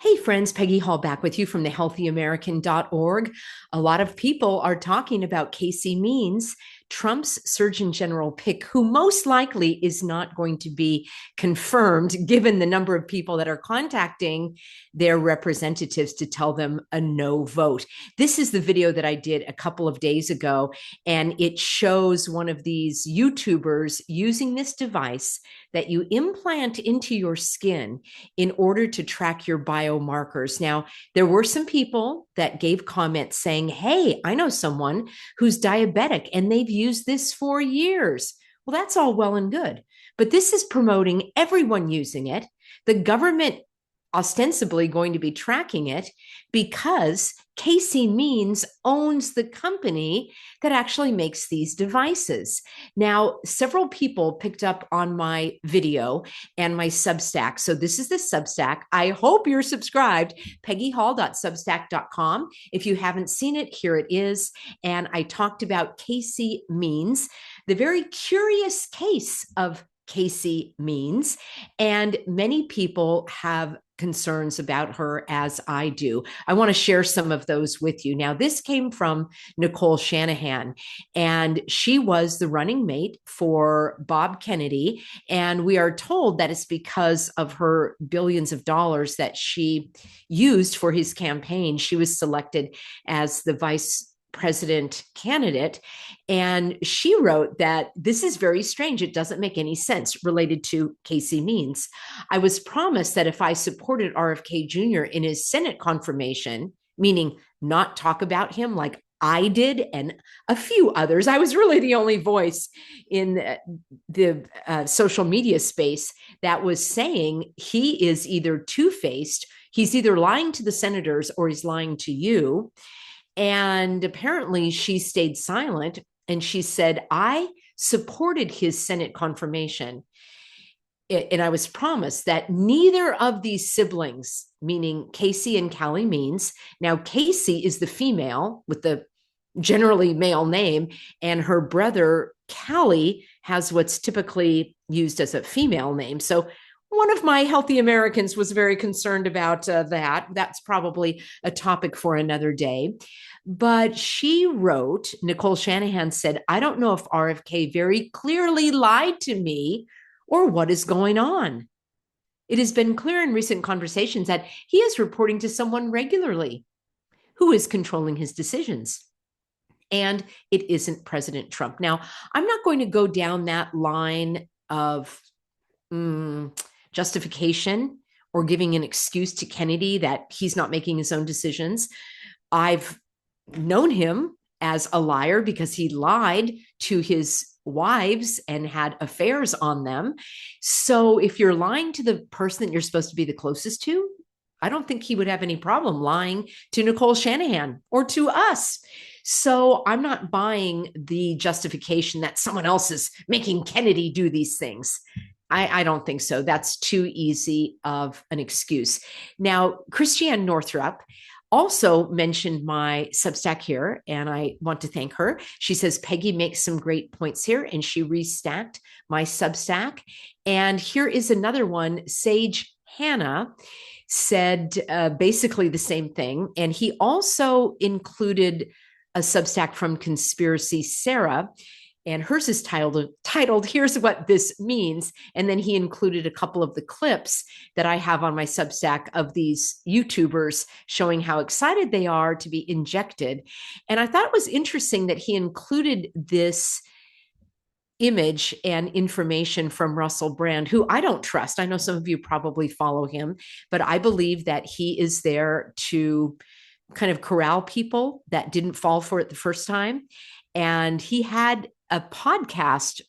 Hey friends, Peggy Hall back with you from thehealthyamerican.org. A lot of people are talking about Casey Means, Trump's Surgeon General pick, who most likely is not going to be confirmed given the number of people that are contacting their representatives to tell them a no vote. This is the video that I did a couple of days ago, and it shows one of these YouTubers using this device that you implant into your skin in order to track your biomarkers. Now, there were some people that gave comments saying, hey, I know someone who's diabetic and they've used this for years. Well, that's all well and good, but this is promoting everyone using it. The government ostensibly going to be tracking it because Casey Means owns the company that actually makes these devices. Now, several people picked up on my video and my Substack. So this is the Substack. I hope you're subscribed, peggyhall.substack.com. If you haven't seen it, here it is. And I talked about Casey Means, the very curious case of Casey Means, and many people have concerns about her, as I do. I want to share some of those with you. Now, this came from Nicole Shanahan, and she was the running mate for Bob Kennedy. And we are told that it's because of her billions of dollars that she used for his campaign. She was selected as the vice president candidate. And she wrote that this is very strange. It doesn't make any sense related to Casey Means. I was promised that if I supported RFK Jr. in his Senate confirmation, meaning not talk about him like I did and a few others, I was really the only voice in the social media space that was saying he is either two-faced, he's either lying to the senators or he's lying to you. And apparently she stayed silent and she said, I supported his Senate confirmation. And I was promised that neither of these siblings, meaning Casey and Callie Means, now Casey is the female with the generally male name, and her brother Callie has what's typically used as a female name. So one of my healthy Americans was very concerned about that. That's probably a topic for another day. But she wrote, Nicole Shanahan said, I don't know if RFK very clearly lied to me or what is going on. It has been clear in recent conversations that he is reporting to someone regularly who is controlling his decisions. And it isn't President Trump. Now, I'm not going to go down that line of justification or giving an excuse to Kennedy that he's not making his own decisions. I've known him as a liar because he lied to his wives and had affairs on them. So if you're lying to the person that you're supposed to be the closest to, I don't think he would have any problem lying to Nicole Shanahan or to us. So I'm not buying the justification that someone else is making Kennedy do these things. I don't think so. That's too easy of an excuse. Now, Christiane Northrup also mentioned my Substack here, and I want to thank her. She says, Peggy makes some great points here, and she restacked my Substack. And here is another one. Sage Hannah said basically the same thing. And he also included a Substack from Conspiracy Sarah, and hers is titled Here's What This Means. And then he included a couple of the clips that I have on my Substack of these YouTubers showing how excited they are to be injected. And I thought it was interesting that he included this image and information from Russell Brand, who I don't trust. I know some of you probably follow him, but I believe that he is there to kind of corral people that didn't fall for it the first time. And he had a podcast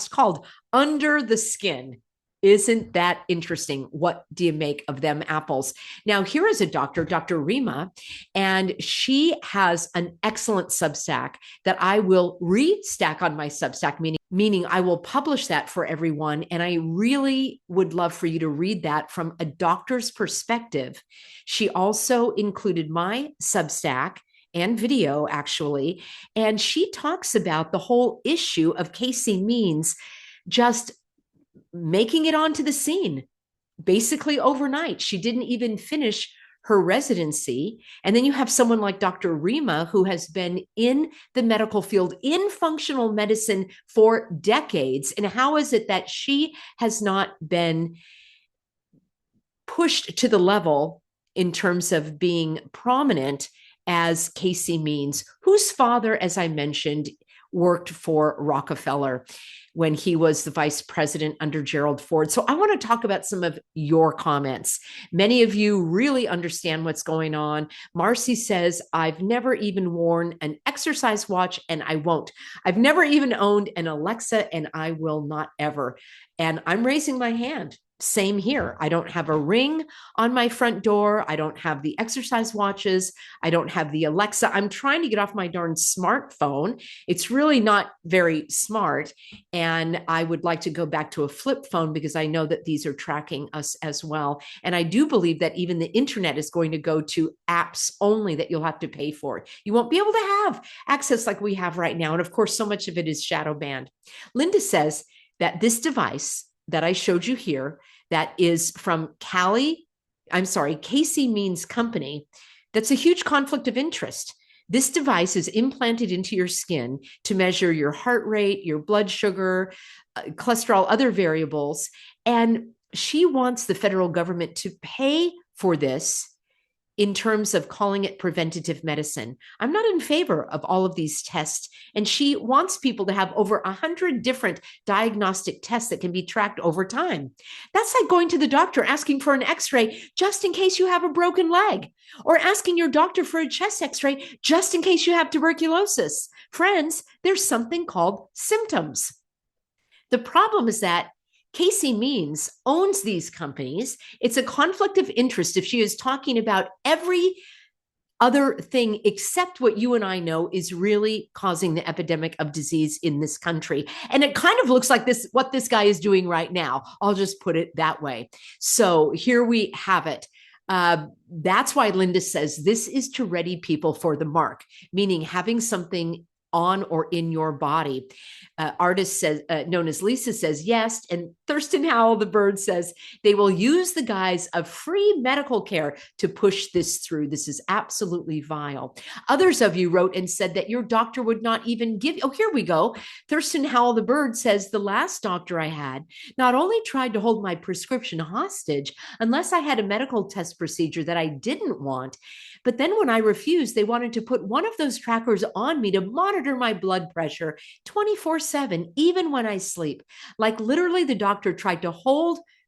called Under the Skin. Isn't that interesting? What do you make of them apples? Now, here is a doctor, Dr. Rima, and she has an excellent Substack that I will restack on my Substack, meaning I will publish that for everyone. And I really would love for you to read that from a doctor's perspective. She also included my Substack and video, actually, and she talks about the whole issue of Casey Means just making it onto the scene, basically overnight. She didn't even finish her residency. And then you have someone like Dr. Rima, who has been in the medical field in functional medicine for decades. And how is it that she has not been pushed to the level in terms of being prominent as Casey Means, whose father, as I mentioned, worked for Rockefeller when he was the vice president under Gerald Ford. So I want to talk about some of your comments. Many of you really understand what's going on. Marcy says, I've never even worn an exercise watch and I won't. I've never even owned an Alexa and I will not ever. And I'm raising my hand. Same here. I don't have a ring on my front door. I don't have the exercise watches. I don't have the Alexa. I'm trying to get off my darn smartphone. It's really not very smart. And I would like to go back to a flip phone because I know that these are tracking us as well. And I do believe that even the internet is going to go to apps only that you'll have to pay for. You won't be able to have access like we have right now. And of course, so much of it is shadow banned. Linda says that this device that I showed you here, that is from Casey Means Company, that's a huge conflict of interest. This device is implanted into your skin to measure your heart rate, your blood sugar, cholesterol, other variables. And she wants the federal government to pay for this in terms of calling it preventative medicine. I'm not in favor of all of these tests. And she wants people to have over 100 different diagnostic tests that can be tracked over time. That's like going to the doctor asking for an x-ray just in case you have a broken leg, or asking your doctor for a chest x-ray just in case you have tuberculosis. Friends, there's something called symptoms. The problem is that Casey Means owns these companies. It's a conflict of interest if she is talking about every other thing except what you and I know is really causing the epidemic of disease in this country. And it kind of looks like what this guy is doing right now. I'll just put it that way. So here we have it. That's why Linda says this is to ready people for the mark, meaning having something on or in your body. Artist says, known as Lisa, says yes. And Thurston Howell, the bird, says they will use the guise of free medical care to push this through. This is absolutely vile. Others of you wrote and said that your doctor would not even give. Oh, here we go. Thurston Howell, the bird, says the last doctor I had not only tried to hold my prescription hostage unless I had a medical test procedure that I didn't want, but then when I refused, they wanted to put one of those trackers on me to monitor my blood pressure 24/7, even when I sleep. Like literally the doctor tried to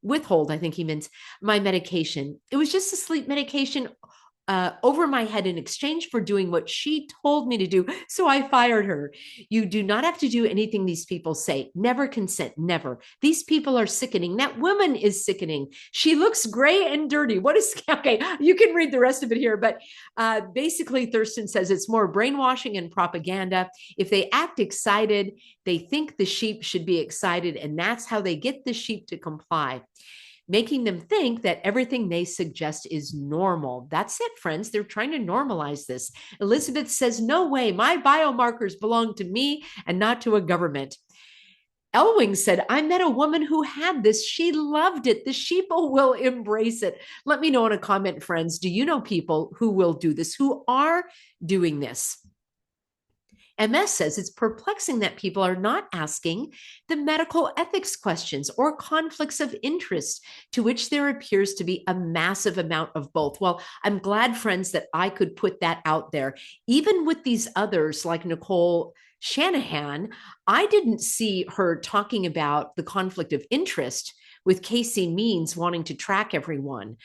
withhold, I think he meant, my medication. It was just a sleep medication over my head in exchange for doing what she told me to do. So I fired her. You do not have to do anything these people say. Never consent. Never. These people are sickening. That woman is sickening. She looks gray and dirty. What is, okay, you can read the rest of it here. But basically, Thurston says it's more brainwashing and propaganda. If they act excited, they think the sheep should be excited. And that's how they get the sheep to comply, making them think that everything they suggest is normal. That's it, friends. They're trying to normalize this. Elizabeth says, no way, my biomarkers belong to me and not to a government. Elwing said, I met a woman who had this. She loved it. The sheeple will embrace it. Let me know in a comment, friends. Do you know people who will do this, who are doing this? MS says it's perplexing that people are not asking the medical ethics questions or conflicts of interest, to which there appears to be a massive amount of both. Well, I'm glad, friends, that I could put that out there. Even with these others like Nicole Shanahan, I didn't see her talking about the conflict of interest with Casey Means wanting to track everyone.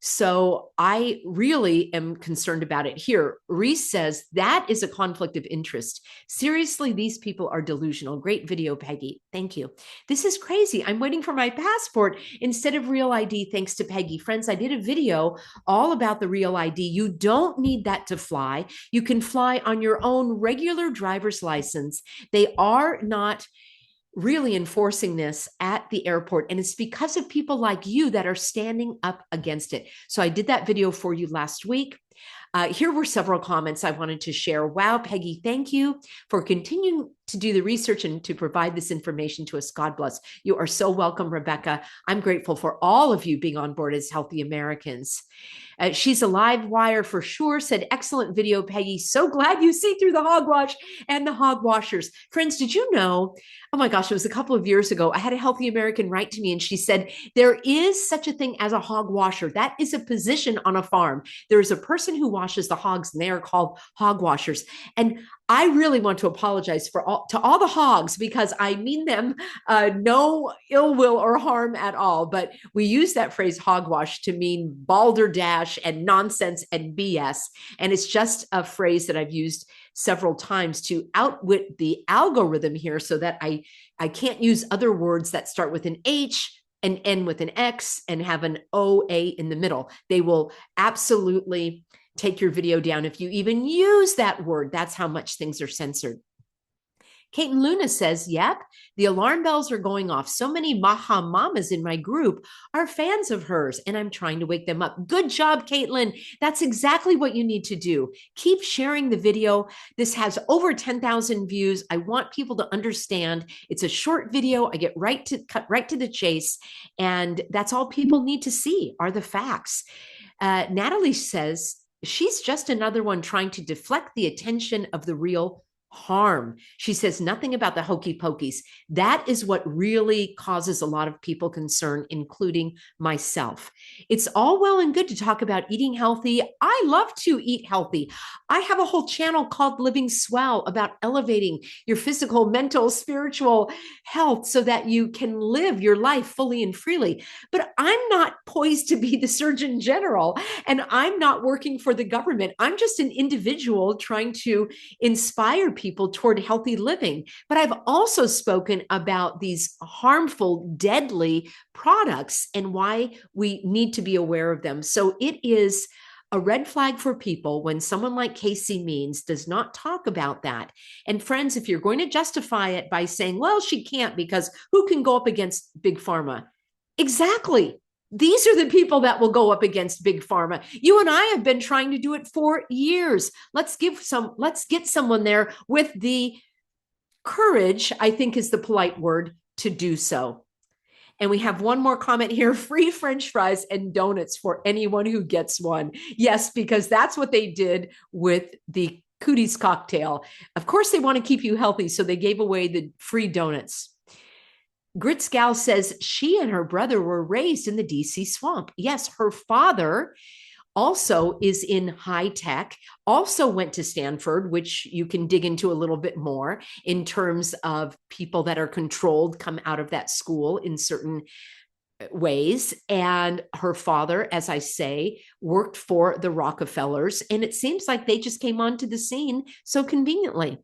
So I really am concerned about it here. Reese says that is a conflict of interest. Seriously, these people are delusional. Great video, Peggy. Thank you. This is crazy. I'm waiting for my passport instead of Real ID, thanks to Peggy. Friends, I did a video all about the Real ID. You don't need that to fly. You can fly on your own regular driver's license. They are not really enforcing this at the airport. And it's because of people like you that are standing up against it. So I did that video for you last week. Here were several comments I wanted to share. Wow, Peggy, thank you for continuing to do the research and to provide this information to us. God bless. You are so welcome, Rebecca. I'm grateful for all of you being on board as healthy Americans. She's a live wire for sure, said, excellent video, Peggy. So glad you see through the hogwash and the hogwashers. Friends, did you know, oh my gosh, it was a couple of years ago, I had a healthy American write to me and she said, there is such a thing as a hog washer. That is a position on a farm. There is a person who washes the hogs and they are called hog washers. And I really want to apologize to all the hogs because I mean them no ill will or harm at all. But we use that phrase hogwash to mean balderdash and nonsense and BS. And it's just a phrase that I've used several times to outwit the algorithm here so that I can't use other words that start with an H and end with an X and have an OA in the middle. They will absolutely take your video down if you even use that word. That's how much things are censored. Kate and Luna says, yep, the alarm bells are going off. So many Maha Mamas in my group are fans of hers, and I'm trying to wake them up. Good job, Caitlin. That's exactly what you need to do. Keep sharing the video. This has over 10,000 views. I want people to understand it's a short video. I get cut right to the chase, and that's all people need to see are the facts. Natalie says, she's just another one trying to deflect the attention of the real harm. She says nothing about the hokey pokeys. That is what really causes a lot of people concern, including myself. It's all well and good to talk about eating healthy. I love to eat healthy. I have a whole channel called Living Swell about elevating your physical, mental, spiritual health so that you can live your life fully and freely. But I'm not poised to be the Surgeon General, and I'm not working for the government. I'm just an individual trying to inspire people toward healthy living. But I've also spoken about these harmful, deadly products and why we need to be aware of them. So it is a red flag for people when someone like Casey Means does not talk about that. And friends, if you're going to justify it by saying, well, she can't because who can go up against Big Pharma? Exactly. These are the people that will go up against Big Pharma. You and I have been trying to do it for years. Let's get someone there with the courage, I think is the polite word, to do so. And we have one more comment here, free French fries and donuts for anyone who gets one. Yes, because that's what they did with the Cooties cocktail. Of course, they want to keep you healthy, so they gave away the free donuts. Grits Gal says she and her brother were raised in the DC swamp. Yes, her father also is in high tech, also went to Stanford, which you can dig into a little bit more in terms of people that are controlled come out of that school in certain ways. And her father, as I say, worked for the Rockefellers. And it seems like they just came onto the scene so conveniently.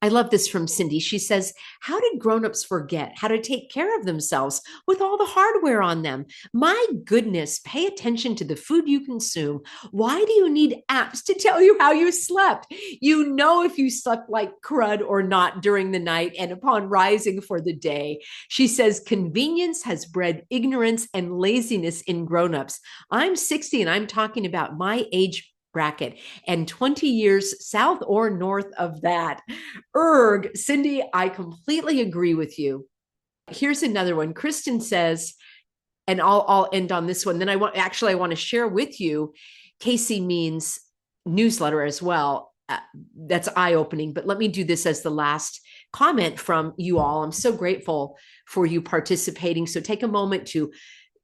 I love this from Cindy. She says, how did grown-ups forget how to take care of themselves with all the hardware on them? My goodness, pay attention to the food you consume. Why do you need apps to tell you how you slept? You know if you slept like crud or not during the night and upon rising for the day. She says, convenience has bred ignorance and laziness in grown-ups. I'm 60 and I'm talking about my age bracket and 20 years south or north of that. Cindy, I completely agree with you. Here's another one. Kristen says, and I'll end on this one. Then I want to share with you Casey Means' newsletter as well. That's eye-opening, but let me do this as the last comment from you all. I'm so grateful for you participating. So take a moment to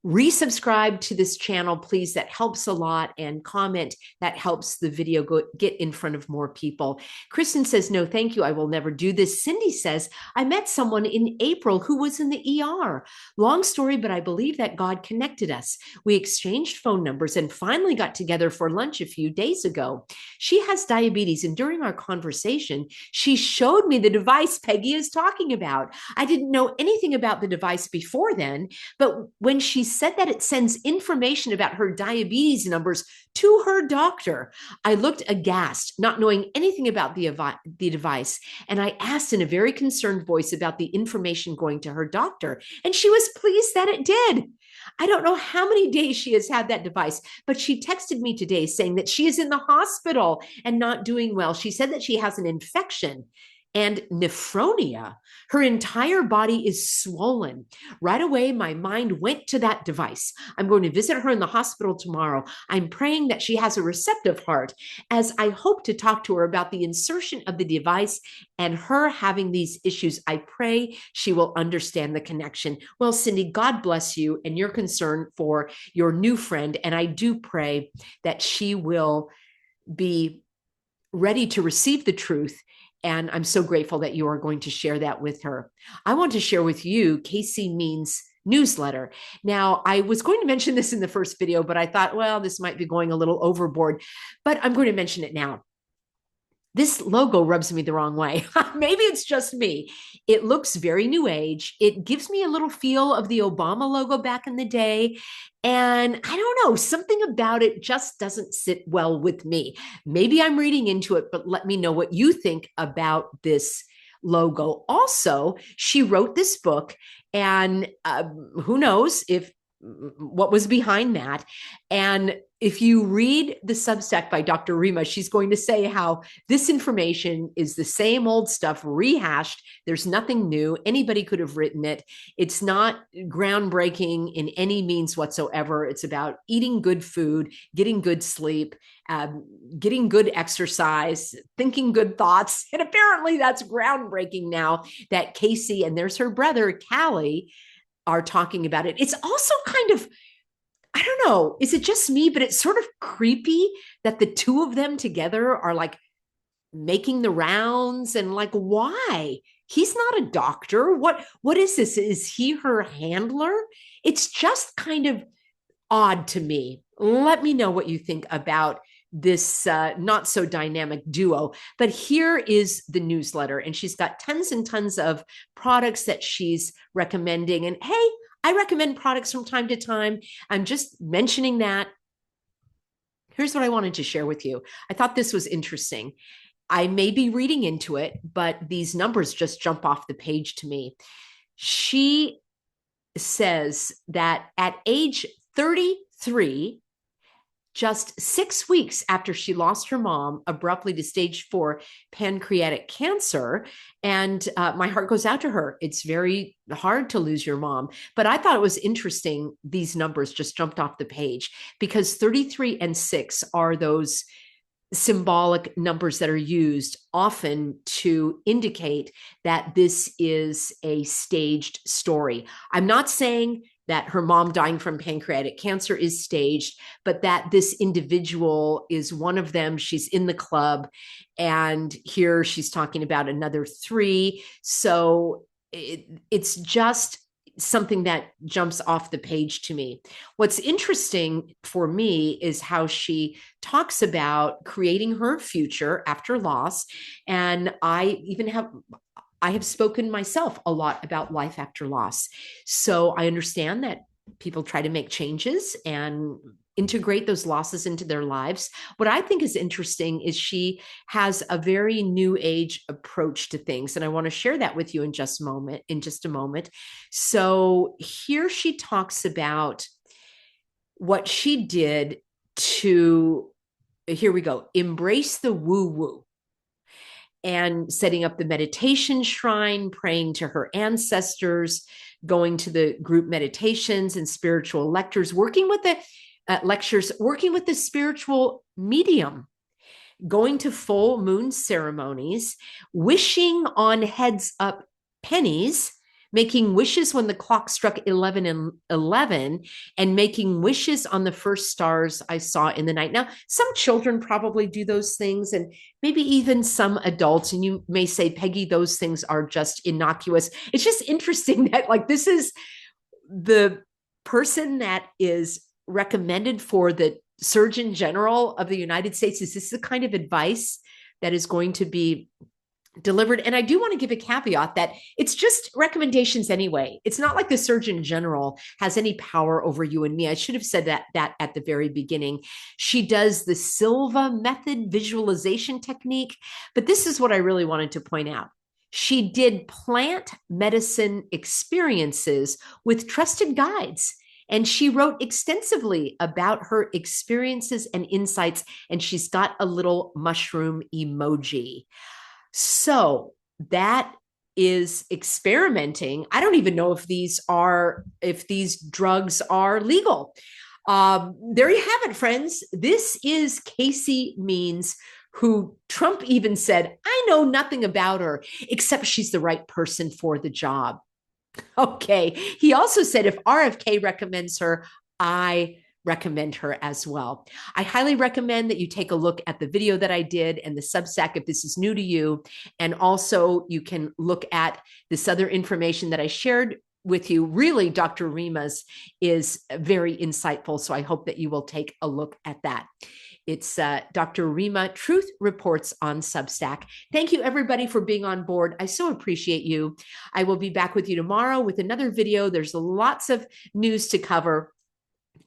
resubscribe to this channel, please. That helps a lot. And comment. That helps the video get in front of more people. Kristen says, no, thank you. I will never do this. Cindy says, I met someone in April who was in the ER. Long story, but I believe that God connected us. We exchanged phone numbers and finally got together for lunch a few days ago. She has diabetes, and during our conversation, she showed me the device Peggy is talking about. I didn't know anything about the device before then, but when she said that it sends information about her diabetes numbers to her doctor, I looked aghast, not knowing anything about the device. And I asked in a very concerned voice about the information going to her doctor. And she was pleased that it did. I don't know how many days she has had that device, but she texted me today saying that she is in the hospital and not doing well. She said that she has an infection and nephronia. Her entire body is swollen. Right away, my mind went to that device. I'm going to visit her in the hospital tomorrow. I'm praying that she has a receptive heart as I hope to talk to her about the insertion of the device and her having these issues. I pray she will understand the connection. Well, Cindy, God bless you and your concern for your new friend. And I do pray that she will be ready to receive the truth. And I'm so grateful that you are going to share that with her. I want to share with you Casey Means newsletter. Now, I was going to mention this in the first video, but I thought, well, this might be going a little overboard, but I'm going to mention it now. This logo rubs me the wrong way. Maybe it's just me. It looks very new age. It gives me a little feel of the Obama logo back in the day. And I don't know, something about it just doesn't sit well with me. Maybe I'm reading into it, but let me know what you think about this logo. Also, she wrote this book, and who knows if what was behind that. And if you read the Substack by Dr. Rima, she's going to say how this information is the same old stuff rehashed. There's nothing new. Anybody could have written it. It's not groundbreaking in any means whatsoever. It's about eating good food, getting good sleep, getting good exercise, thinking good thoughts. And apparently that's groundbreaking now that Casey and there's her brother, Callie, are talking about it. It's also kind of, I don't know, is it just me, but it's sort of creepy that the two of them together are like making the rounds and like, why? He's not a doctor. What is this? Is he her handler? It's just kind of odd to me. Let me know what you think about this not so dynamic duo. But here is the newsletter, and she's got tons and tons of products that she's recommending. And hey, I recommend products from time to time. I'm just mentioning that. Here's what I wanted to share with you. I thought this was interesting. I may be reading into it, but these numbers just jump off the page to me. She says that at age 33, just 6 weeks after she lost her mom abruptly to stage 4 pancreatic cancer. And my heart goes out to her. It's very hard to lose your mom. But I thought it was interesting. These numbers just jumped off the page because 33 and 6 are those symbolic numbers that are used often to indicate that this is a staged story. I'm not saying that her mom dying from pancreatic cancer is staged, but that this individual is one of them. She's in the club, and here she's talking about another 3. So it's just something that jumps off the page to me. What's interesting for me is how she talks about creating her future after loss. And I have spoken myself a lot about life after loss. So I understand that people try to make changes and integrate those losses into their lives. What I think is interesting is she has a very new age approach to things. And I want to share that with you in just a moment. So here she talks about what she did to, here we go, embrace the woo-woo. And setting up the meditation shrine, praying to her ancestors, going to the group meditations and spiritual lectures, working with the spiritual medium, going to full moon ceremonies, wishing on heads up pennies, making wishes when the clock struck 11 and 11, and making wishes on the first stars I saw in the night. Now, some children probably do those things, and maybe even some adults, and you may say, Peggy, those things are just innocuous. It's just interesting that like this is the person that is recommended for the Surgeon General of the United States. Is this the kind of advice that is going to be delivered? And I do want to give a caveat that it's just recommendations anyway. It's not like the Surgeon General has any power over you and me. I should have said that at the very beginning. She does the Silva method visualization technique, but this is what I really wanted to point out. She did plant medicine experiences with trusted guides. And she wrote extensively about her experiences and insights, and she's got a little mushroom emoji. So that is experimenting. I don't even know if these drugs are legal. There you have it, friends. This is Casey Means, who Trump even said, I know nothing about her, except she's the right person for the job. Okay. He also said, if RFK recommends her, I recommend her as well. I highly recommend that you take a look at the video that I did and the Substack if this is new to you. And also you can look at this other information that I shared with you. Really, Dr. Rima's is very insightful. So I hope that you will take a look at that. It's Dr. Rima Truth Reports on Substack. Thank you, everybody, for being on board. I so appreciate you. I will be back with you tomorrow with another video. There's lots of news to cover.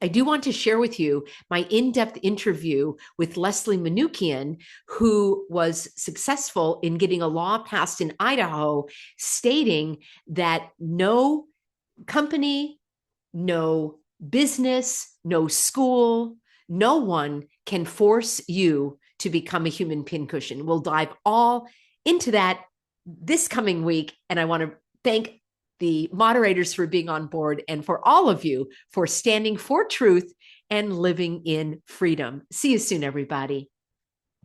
I do want to share with you my in-depth interview with Leslie Manukian, who was successful in getting a law passed in Idaho stating that no company, no business, no school, no one can force you to become a human pincushion. We'll dive all into that this coming week. And I want to thank the moderators for being on board and for all of you for standing for truth and living in freedom. See you soon, everybody.